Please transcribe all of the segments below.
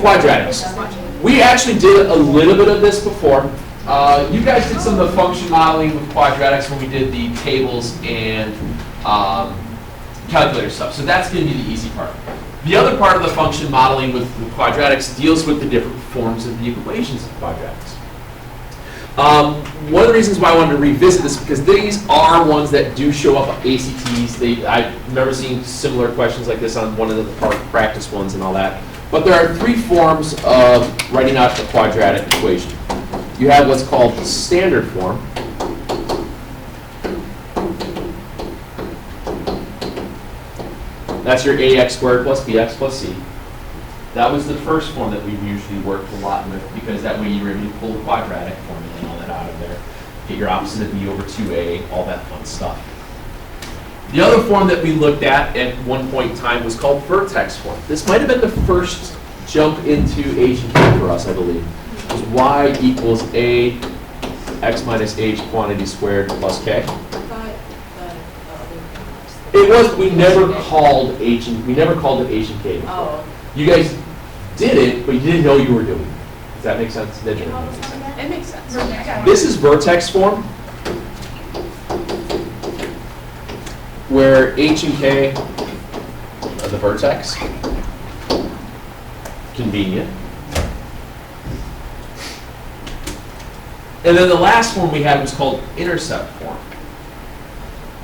Quadratics. We actually did a little bit of this before. You guys did some of the function modeling with quadratics when we did the tables and calculator stuff. So that's going to be the easy part. The other part of the function modeling with quadratics deals with the different forms of the equations of quadratics. One of the reasons why I wanted to revisit this because these are ones that do show up on ACTs. I remember seeing similar questions like this on one of the practice ones and all that. But there are three forms of writing out a quadratic equation. You have what's called the standard form. That's your ax squared plus bx plus c. That was the first form that we usually worked a lot with because that way you were able to pull the quadratic formula and all that out of there. Get your opposite of b over 2a, all that fun stuff. The other form that we looked at one point in time was called vertex form. This might have been the first jump into h and k for us, I believe. It was y equals a x minus h quantity squared plus k. It was, we never called it h and k before. Oh. You guys did it, but you didn't know you were doing it. Does that make sense? It makes sense. This is vertex form, where h and k are the vertex. Convenient. And then the last form we had was called intercept form.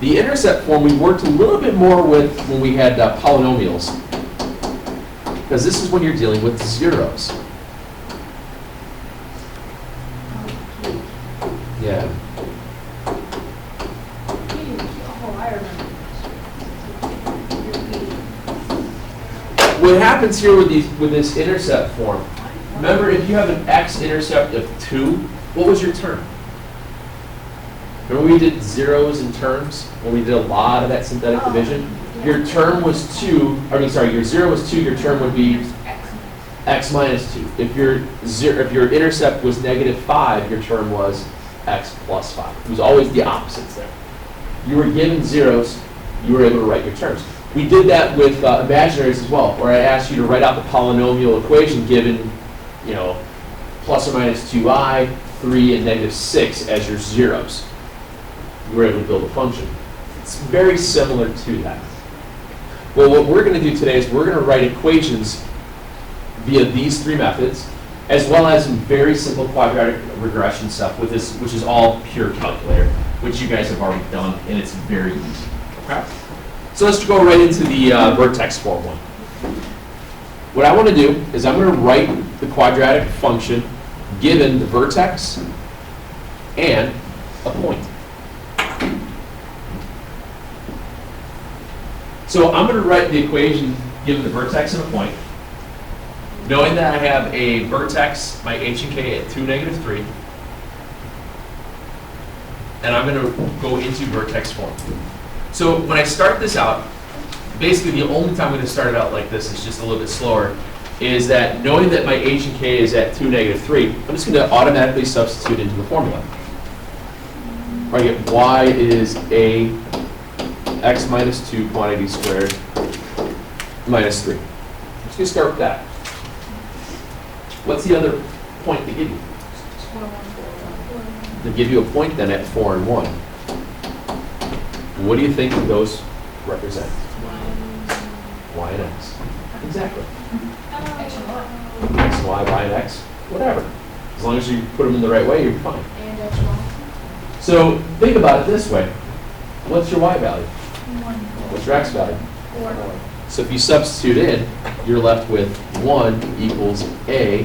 The intercept form we worked a little bit more with when we had polynomials, because this is when you're dealing with zeros. Yeah. What happens here with this intercept form, remember if you have an x-intercept of 2, what was your term? Remember we did zeros and terms when we did a lot of that synthetic division? Your term was 2, your 0 was 2, your term would be x minus 2. If your intercept was -5, your term was x plus 5. It was always the opposites there. You were given zeros, you were able to write your terms. We did that with imaginaries as well, where I asked you to write out the polynomial equation given, plus or minus 2i, 3, and -6 as your zeros. You were able to build a function. It's very similar to that. Well, what we're going to do today is we're going to write equations via these three methods, as well as some very simple quadratic regression stuff with this, which is all pure calculator, which you guys have already done, and it's very easy. Okay? So let's go right into the vertex form one. What I want to do is I'm going to write the quadratic function given the vertex and a point. So I'm going to write the equation given the vertex and a point, knowing that I have a vertex, my h and k at 2, -3, and I'm going to go into vertex form. So when I start this out, basically the only time I'm going to start it out like this is just a little bit slower, is that knowing that my h and k is at 2, -3, I'm just going to automatically substitute into the formula. Where I get y is a x minus 2 quantity squared minus 3. I'm just going to start with that. What's the other point they give you? They give you a point then at 4 and 1. What do you think those represent? Y and x. Exactly. X, y, and x, whatever. As long as you put them in the right way, you're fine. And x, y. So think about it this way. What's your y value? 1. What's your x value? 4. So if you substitute in, you're left with 1 equals a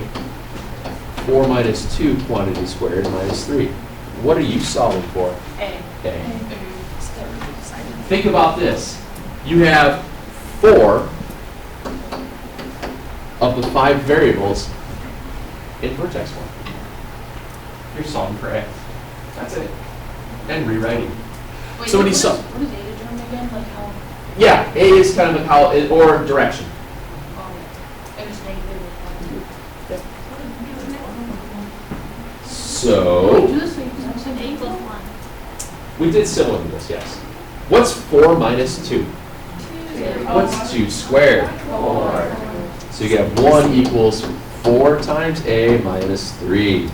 4 minus 2 quantity squared minus 3. What are you solving for? A. A. Think about this. You have 4 of the 5 variables in vertex form. You're solving for A. That's it. And rewriting. Wait, So when you what saw, is A term again? Like how? yeah, A is kind of like how, or direction. And it's negative. So, Do this thing because I said A plus 1. we did similar to this, yes. What's 4 minus 2? What's 2 squared? 4. So you get 1 equals 4 times A minus 3.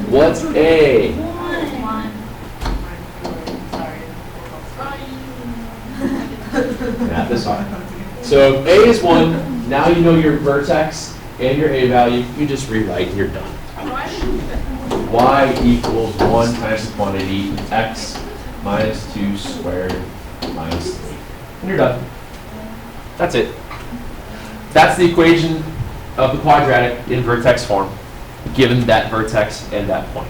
What's A? Math is hard. So if A is 1, now you know your vertex and your A value. You just rewrite and you're done. Y equals 1 times the quantity x minus 2 squared minus 3. And you're done. That's it. That's the equation of the quadratic in vertex form, given that vertex and that point.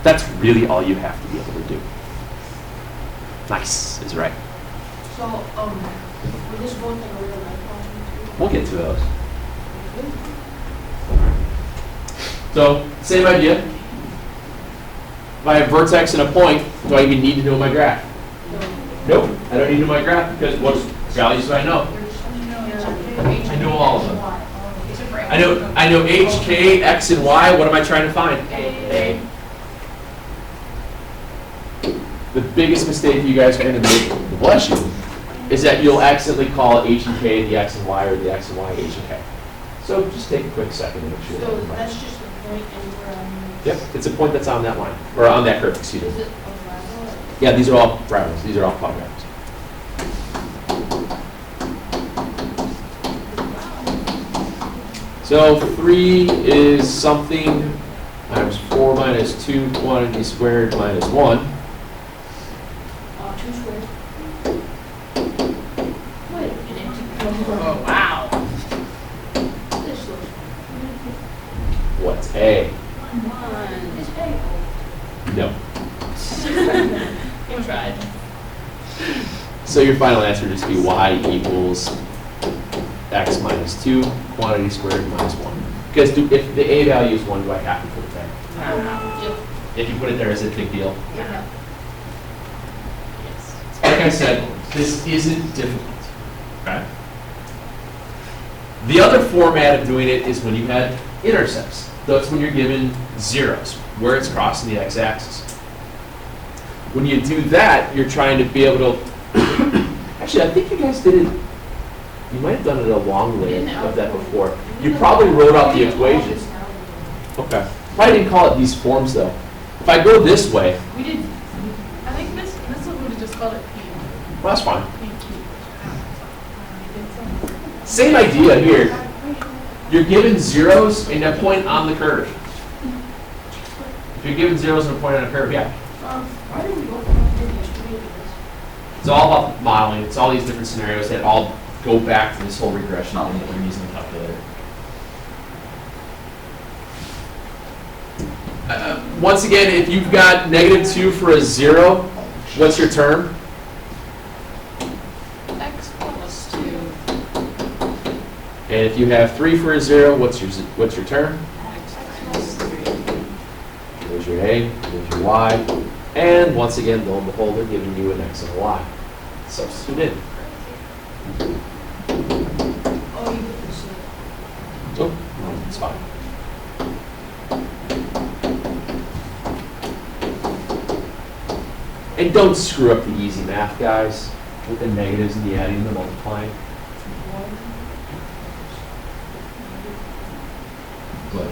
That's really all you have to be able to do. Nice is right. So, will this go into a real life problem too? We'll get to those. So, same idea. If I have vertex and a point, do I even need to know my graph? Nope, I don't need to know my graph because what values do I know? I know all of them. I know h, k, x, and y. What am I trying to find? A. The biggest mistake you guys are going to make, bless you, is that you'll accidentally call h and k the x and y, or the x and y h and k. So just take a quick second to make sure. So that's just the point anywhere on Yep, it's a point that's on that line, or on that curve, excuse me. Is it a level? Yeah, these are all parallels. These are all quadratics. So 3 is something times 4 minus 2 quantity squared minus 1. 2 squared. Wait, an empty. Oh, wow. This looks. What's A? 1 is A. No. You tried. So your final answer would just be y equals x minus 2 quantity squared minus 1. Because if the A value is 1, do I have to put it there? Yep. If you put it there, is it a big deal? Yeah. Like I said, this isn't difficult. Okay? The other format of doing it is when you had intercepts. That's when you're given zeros, where it's crossing the x-axis. When you do that, you're trying to be able to... Actually, I think you guys did it... You might have done it a long way of that before. You probably wrote out the equation. Okay. Probably didn't call it these forms, though. If I go this way... We did. I think this one would have just called it P. Well, that's fine. Same idea here. You're given zeros and a point on the curve. If you're given zeros and a point on a curve, yeah. Why did we go from yesterday to this? It's all about modeling. It's all these different scenarios that all go back to this whole regression thing that we're using the calculator. Once again, if you've got -2 for a 0, what's your term? X plus 2. And if you have 3 for a 0, what's your term? X plus 3. There's your A, there's your Y, and once again, lo and behold, they're giving you an X and a Y. Substitute in. Oh, you put this in. Oh, no, it's fine. And don't screw up the easy math, guys, with the negatives and the adding and the multiplying. But,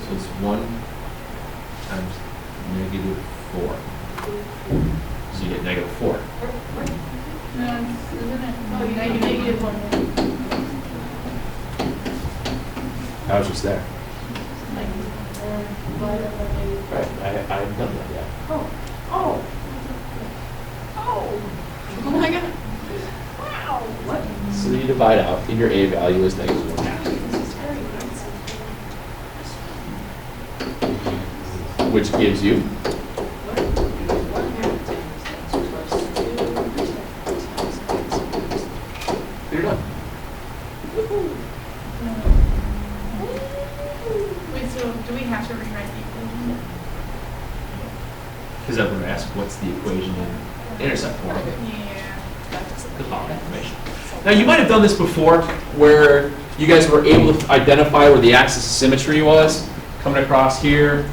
so it's 1 times -4. So you get -4. No, isn't it? Oh, you got your -1. I was just there. Right. Right, I haven't done that yet. Oh. Oh. Oh. Oh my god. Wow. What? So you divide out, and your A value is -1/2, This is very nice. which gives you you're done. Wait, so do we have to rewrite the equation? Because I'm going to ask what's the equation in intercept form. Yeah. The following information. Now you might have done this before, where you guys were able to identify where the axis of symmetry was coming across here.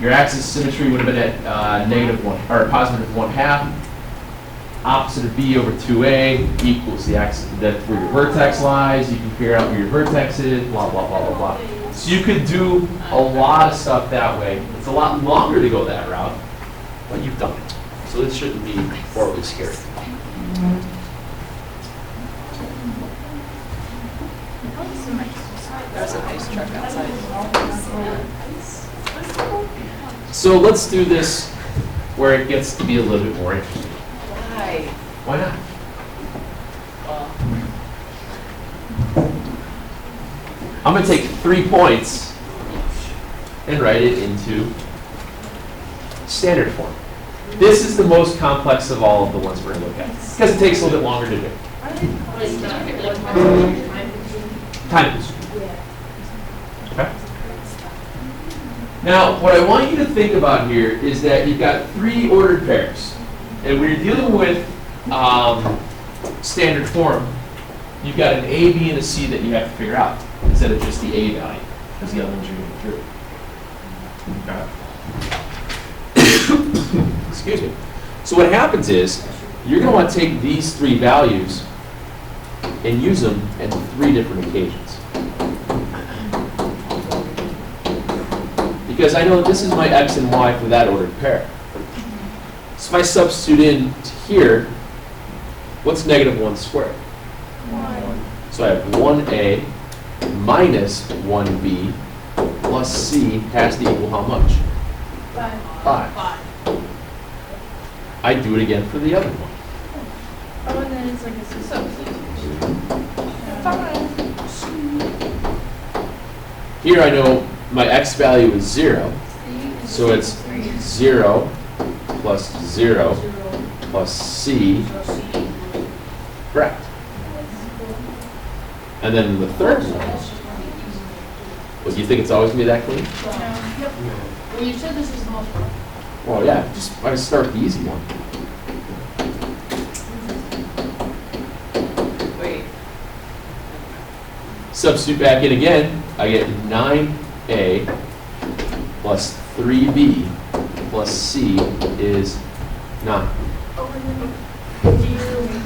Your axis of symmetry would have been at -1 or +1/2. opposite of b over 2a equals the x, that's where your vertex lies. You can figure out where your vertex is, blah, blah, blah, blah, blah. So you could do a lot of stuff that way. It's a lot longer to go that route, but you've done it. So it shouldn't be horribly scary. There's a nice truck outside. So let's do this where it gets to be a little bit more interesting. Why? Why not? I'm going to take 3 points and write it into standard form. This is the most complex of all of the ones we're going to look at because it takes a little bit longer to do. Time consuming. Okay. Now, what I want you to think about here is that you've got 3 ordered pairs. And when you're dealing with standard form, you've got an A, B, and a C that you have to figure out instead of just the A value, because the other ones you're going through. Okay. Excuse me. So what happens is, you're going to want to take these 3 values and use them in 3 different occasions. Because I know this is my x and y for that ordered pair. So if I substitute in here, what's negative 1 squared? 1. So I have 1a minus 1b plus c has to equal how much? 5. I do it again for the other one. Oh, and then it's like a substitution. Here I know my x value is 0, so it's 0 plus 0 plus c, correct. And then the third one, well, do you think it's always going to be that clean? Well, you said this is the most fun. Well, yeah, just I start the easy one. Wait. Substitute back in again, I get 9a plus 3b plus c is 9.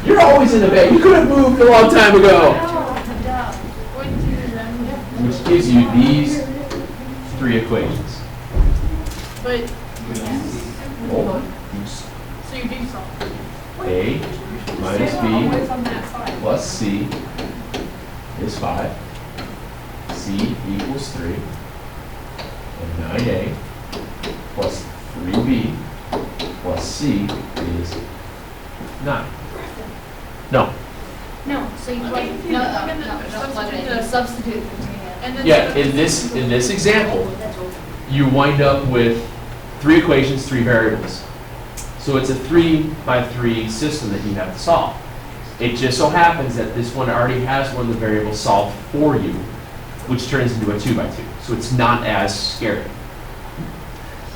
You're always in the bed. You could have moved a long time ago. Which gives you these 3 equations. But, Hold on. so you do something. A minus b plus c is 5. C equals 3. And 9a plus 3b plus c is 9. No. No, so you plug, no, substitute. And then Yeah, in this example, you wind up with 3 equations, 3 variables. So it's a 3 by 3 system that you have to solve. It just so happens that this one already has one of the variables solved for you, which turns into a 2 by 2. So it's not as scary.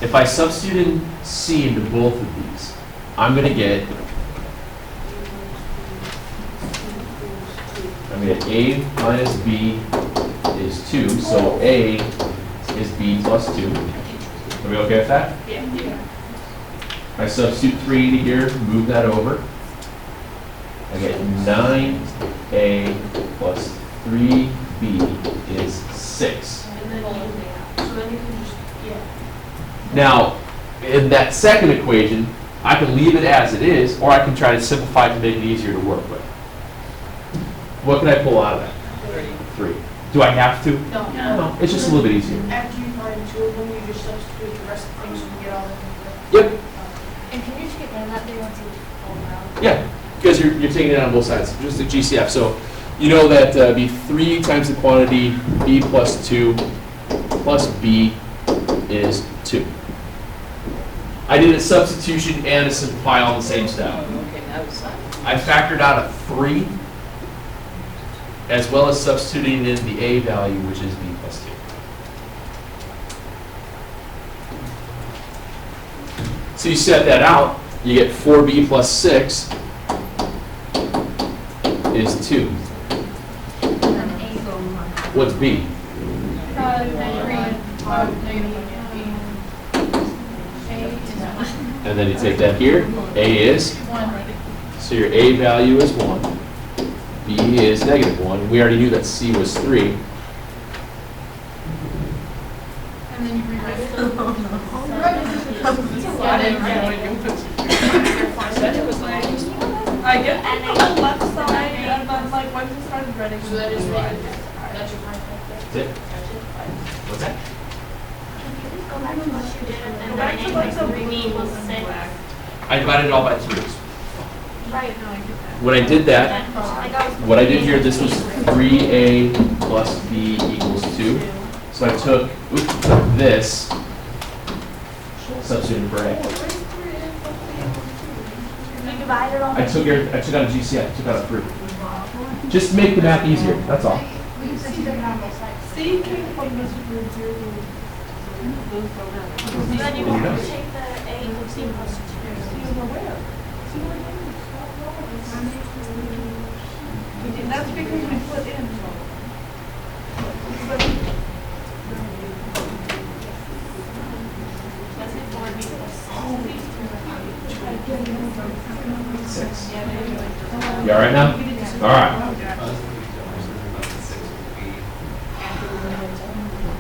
If I substitute in C into both of these, I'm going to get A minus B is 2, so A is B plus 2. Are we okay with that? Yeah. I substitute 3 into here, move that over. I get 9A plus 3B is 6. So then you can just, Now, in that second equation, I can leave it as it is, or I can try to simplify it to make it easier to work with. What can I pull out of that? 3. Do I have to? No, it's just a little bit easier. After you find 2 of them, you just substitute the rest of the things and get all of them. Yep. And can you just get rid of that there once you all around? Yeah, because you're taking it on both sides, just like GCF. So you know that be 3 times the quantity b plus 2 plus b is 2. I did a substitution and a simplify all in the same step. Okay, that was I factored out a 3, as well as substituting in the a value, which is b plus 2. So you set that out, you get 4b plus 6 is 2. What's b? And then you take that here, a is So your A value is 1, B is -1. We already knew that C was 3. And then you rewrite it. I didn't really do it. I said it was the longest one. I get on the left side, and then like once you started writing. So that is right. that's your final That's it? What's that? Go back to what you did, and Go then back to like the 3 blue equals and 6. black. I divided it all by 3s. Right. No, I get that. When I did that, Like I was what I did here, this was 3A plus B equals 2. So I took this, substituted for A. You divided all I took out a GC, I took out a 3. Just to make the math easier, that's all. C came from this group here. Then you There you have go. to take the A equals C plus 2. And that's because we put in. Let's say 4B plus 6. You all right now? All right.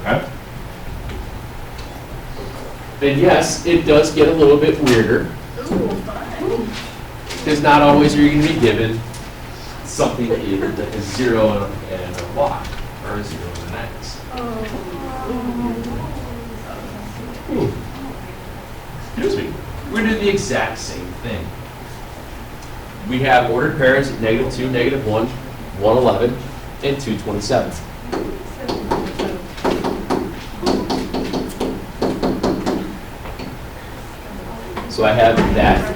Okay. And yes, it does get a little bit weirder. Because not always are you going to be given something either that is 0 and a y, or a 0 and an x. Ooh. Excuse me. We're going to do the exact same thing. We have ordered pairs of -2, -1, 111, and 227. So I have that.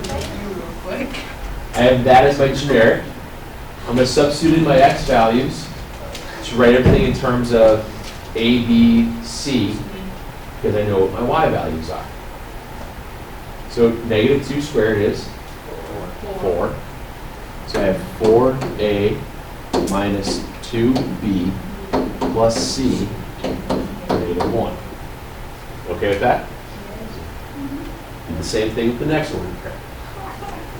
I have that as my generic. I'm going to substitute in my x values to write everything in terms of A, B, C, because I know what my y values are. So -2 squared is 4. So I have 4A minus 2B plus C -1. Okay with that? Do the same thing with the next one.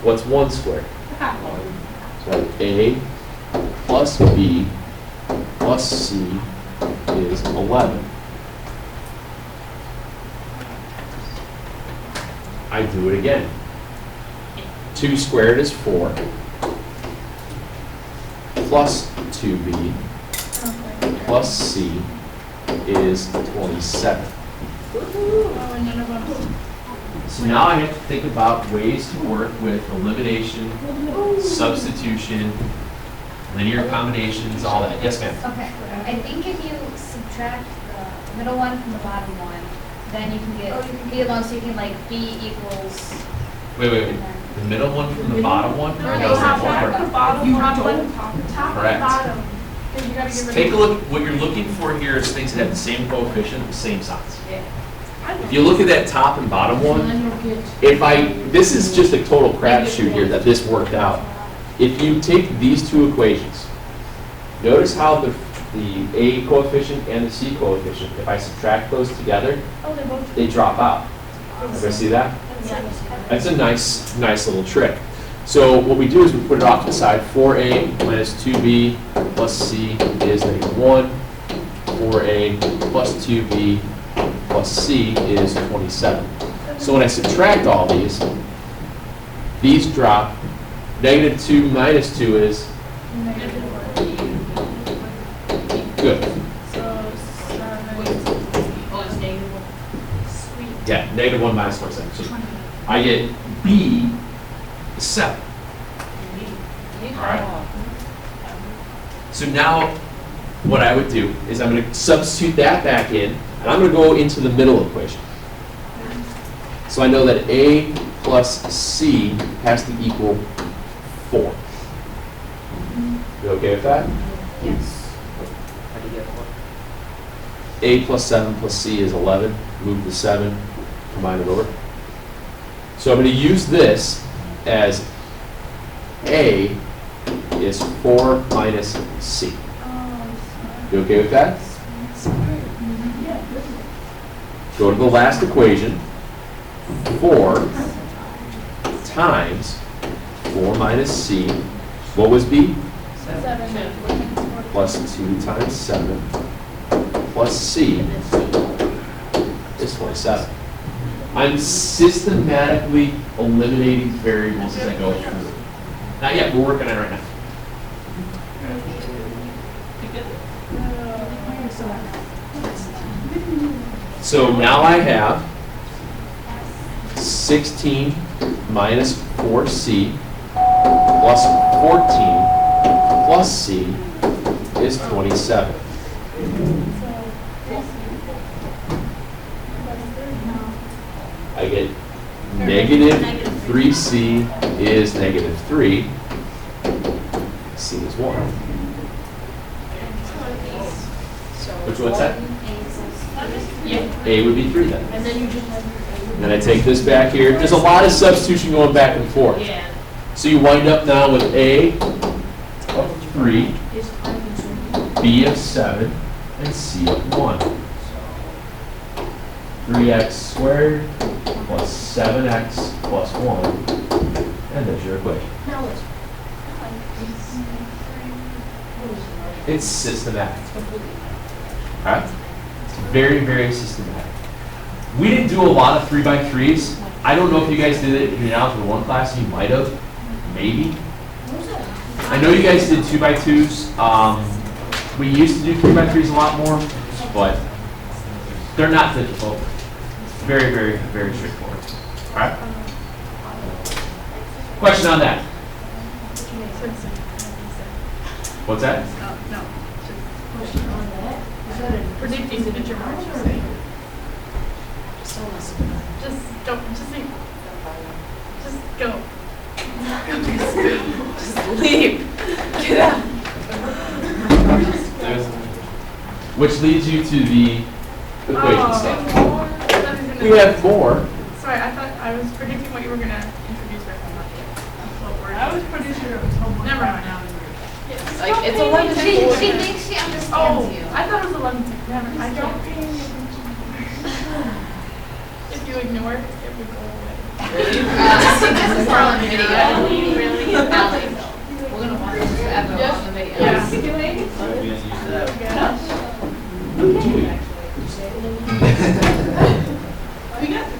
What's 1 squared? So A plus B plus C is 11. I do it again. 2 squared is 4 plus 2B plus C is 27. So now I have to think about ways to work with elimination, substitution, linear combinations, all that. Yes, ma'am? Okay, I think if you subtract the middle one from the bottom one, then you can get B alone, so you can like B equals. Wait. The middle one from the bottom one? Or No, those that top work? The bottom You one, don't. top Correct. and bottom. Then you gotta get rid of. Take a look, what you're looking for here is things that have the same coefficient, the same size. If you look at that top and bottom one, this is just a total crapshoot here that this worked out. If you take these two equations, notice how the A coefficient and the C coefficient, if I subtract those together, Oh, they both. they drop out. Everybody see that? That's a nice little trick. So what we do is we put it off to the side. 4A minus 2B plus C is -1. 4A plus 2B plus C is 27. So when I subtract all these drop. -2 minus 2 is good. So, 7. Oh, it's -1. Sweet. Yeah, -1 minus 27. So I get B is 7. All right. So now what I would do is I'm going to substitute that back in, and I'm going to go into the middle equation. So I know that A plus C has to equal 4. You okay with that? Yes. How do you get 4? A plus 7 plus C is 11. Move the 7, combine it over. So I'm going to use this as A is 4 minus C. You okay with that? Go to the last equation. 4 times 4 minus C. What was B? 7. Plus 2 times 7 plus C is 27. I'm systematically eliminating variables as I go through. Not yet, we're working on it right now. So now I have 16 minus 4C plus 14 plus C is 27. I get negative 3C is negative 3. C is 1. Which one's that? A would be 3 then. And then you just have. And then I take this back here. There's a lot of substitution going back and forth. Yeah. So you wind up now with A of 3, B of 7, and C of 1. 3x squared plus 7x plus 1, and there's your equation. Now it's. It's systematic. Okay? It's very, very systematic. We didn't do a lot of 3x3s. I don't know if you guys did it in your Algebra 1 class. You might have. Maybe. I know you guys did 2x2s. We used to do 3x3s a lot more, but they're not difficult. Very, very, very straightforward. All right? Question on that? What's that? Predicting the future march. Just don't. Just leave. Just go. Just leave. Get out. Which leads you to the equation stuff. Oh, We have more. Sorry, I thought I was predicting what you were gonna introduce right now. I was pretty sure it was homework. Never mind. Like, it's 11 She thinks she understands Oh, you. I thought it was 11. Never. I don't pay any attention. If you ignore it, it would go away. This is on video. Really? Allie, we're gonna watch this forever on the video. Yeah.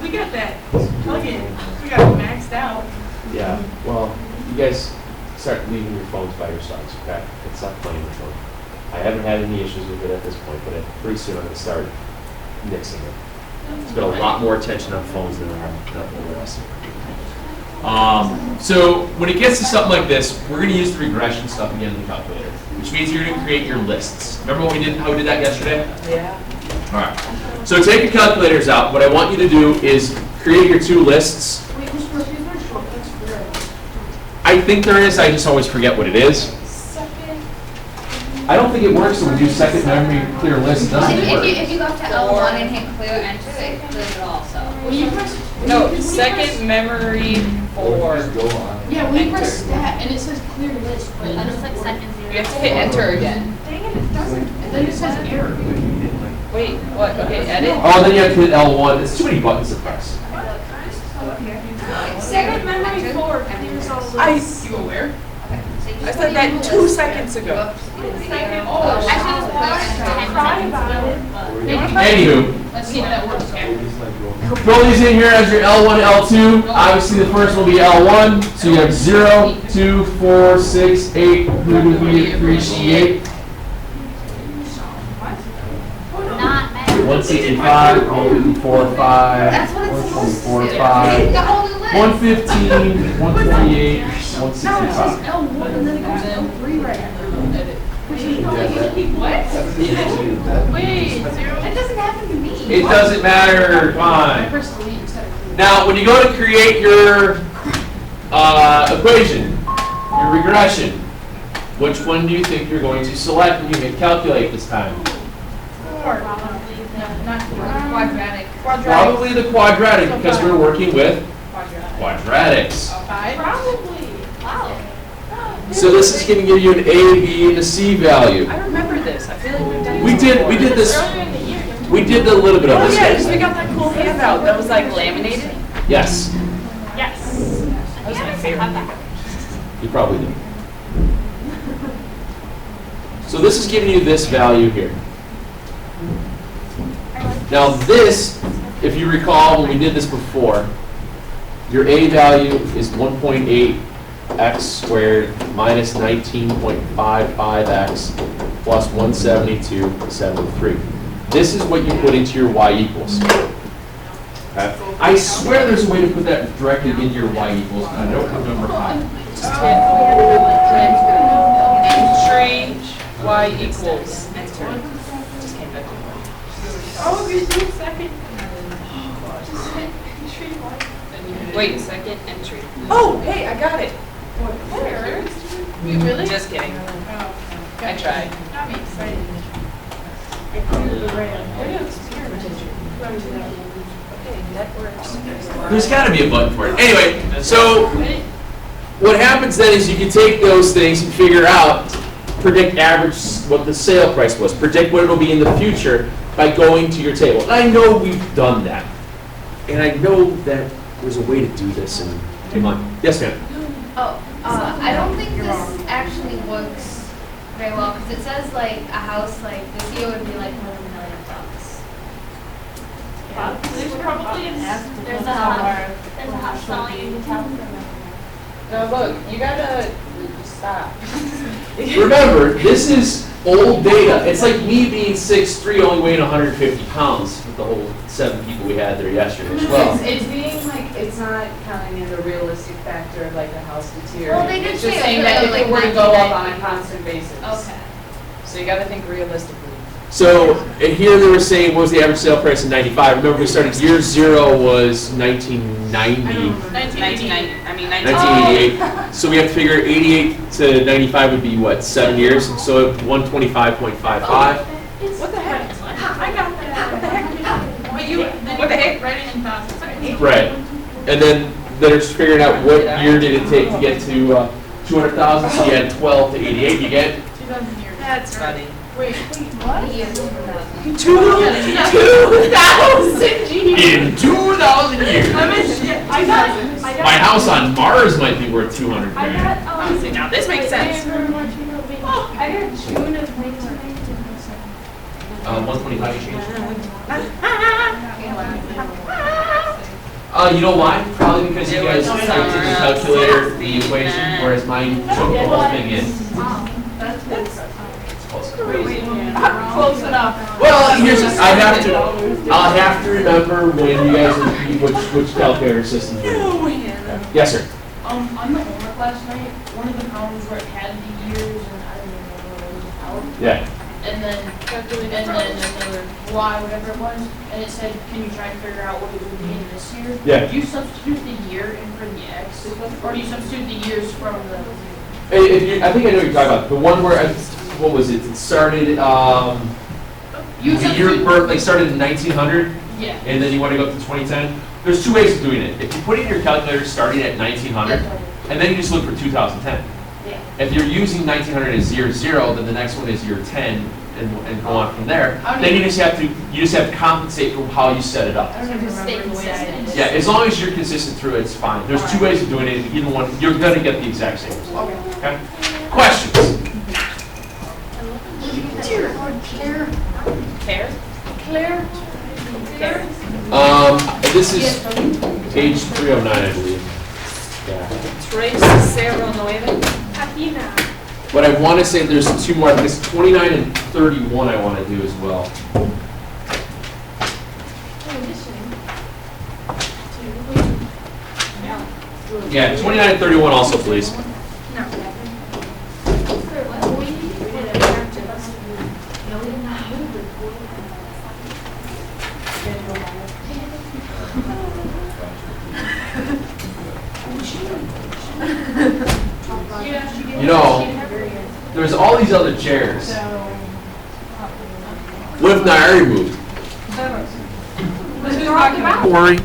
We got that plug-in. We got it maxed out. Yeah, well, you guys start leaving your phones by yourselves, okay? It's not playing with them. I haven't had any issues with it at this point, but pretty soon I'm going to start nixing it. It's been a lot more attention on phones than on the rest. So when it gets to something like this, we're going to use the regression stuff again in the calculator, which means you're going to create your lists. Remember what we did, how we did that yesterday? Yeah. All right. So take your calculators out. What I want you to do is create your 2 lists. Wait, Mr. Murphy, is there shortcuts for that? I think there is, I just always forget what it is. I don't think it works when we do second memory clear list, it doesn't work. If you go to L1 and hit clear enter, it clears it all, so. When you press. No, second memory 4. Yeah, when you press stat and it says clear list, but I just like second You zero. have to hit enter again. dang it, it doesn't. And then it says error. Wait, what? Okay, edit. Oh, then you have to hit L1. It's too many buttons to press. Second memory 4 clears all lists. You aware? Okay, so you I just said put in that the 2 list. seconds ago. Second. Oh, actually, just clear enter. Cry about it. Anywho, Let's see if that works. throw these in here as your L1, L2. Obviously, the first will be L1. So you have 0, 2, 4, 6, 8, 3, Not mad. 165, 154, 5, That's what it's supposed to 124, do. 5, The whole new list. 115, 128, Now it says 165. L1 and then it goes to L3 right after. Edit. What? Wait, That doesn't happen to me. It doesn't matter, I fine. pressed delete instead of. Now, when you go to create your equation, your regression, which one do you think you're going to select when you hit calculate this time? Not Quadratic. Probably the quadratic, because we're working with quadratics. Probably. Wow. So this is going to give you an A, B, and a C value. I remember this. I feel like we've done We this did before. this. Earlier in the year. We did a little bit of Oh this. yeah, because we got that cool handout that was like laminated. Yes. Yes. That was my favorite. You probably do. So this is giving you this value here. Now this, if you recall when we did this before, your A value is 1.8 x squared minus 19.55x plus 172.73. This is what you put into your y equals. Okay? I swear there's a way to put that directly into your y equals, but I don't remember how. Entry y equals. Enter. Just came back. Oh, we do second. Wait, second entry. Oh, hey, I got it. Where? You really? Just kidding. Oh, I tried. got me excited. I cleared the RAM. What else? Okay, that works. There's got to be a button for it. Anyway, so what happens then is you can take those things and figure out, predict average, what the sale price was, predict what it'll be in the future by going to your table. And I know we've done that. And I know that there's a way to do this. And come on. Yes, ma'am. Oh, I don't think this actually works very well, because it says like a house like this here would be like more than $1 million. There's probably there's a house selling in town. No, look, you gotta stop. Remember, this is old data. It's like me being 6'3", only weighing 150 pounds with the whole 7 people we had there yesterday as well. It's being like, it's not counting in the realistic factor of like a house deteriorating. Well, they did It's just say saying it that was if like it were to go up on a 1990. constant basis. Okay. So you gotta think realistically. So and here they were saying, what was the average sale price in 95? Remember, we started year 0 was 1990, 1990, I mean 1988. So we have to figure 88 to 95 would be what, 7 years? So 125.55. What the heck? I got that. What the heck? But you, then What the heck? Write it in thousands. Right. And then they're just figuring out what year did it take to get to 200,000. So you had 12 to 88. You get 2,000 years. That's funny. Wait, what? 2,000 Geez. in 2,000 years. I got. My house on Mars might be worth 200 I grand. got, See, now this makes sense. I got June of 1997. 125 change. You know why? Probably because you guys typed in the calculator the equation, whereas mine took the whole thing in. Close enough. Well, here's I'll have to remember when you guys repeat which calculator system you're using. Yes, sir. On the homework last night, one of the columns where it had the years and I don't even know what it was out. Yeah. And then another Y, whatever it was, and it said, can you try and figure out what it would be in this year? Yeah. Do you substitute the year in for the X, or do you substitute the years from the? I think I know what you're talking about. The one where, what was it? It started, the year of birth, like started in 1900, Yeah. and then you want to go up to 2010. There's 2 ways of doing it. If you put in your calculator starting at 1900, and then you just look for 2010. Yeah. If you're using 1900 as year 0, then the next one is year 10, and go on from there. Then you just have to compensate for how you set it up. I don't even remember the way I did it. Yeah, as long as you're consistent through it, it's fine. There's 2 ways of doing it. Either one, you're gonna get the exact same result. Okay? Questions? This is page 309, I believe. Yeah. Trace 09. But I want to say there's 2 more. I think it's 29 and 31 I want to do as well. Yeah, 29 and 31 also, please. You know, there's all these other chairs. What if Nairi moved? What are you talking about? Don't worry.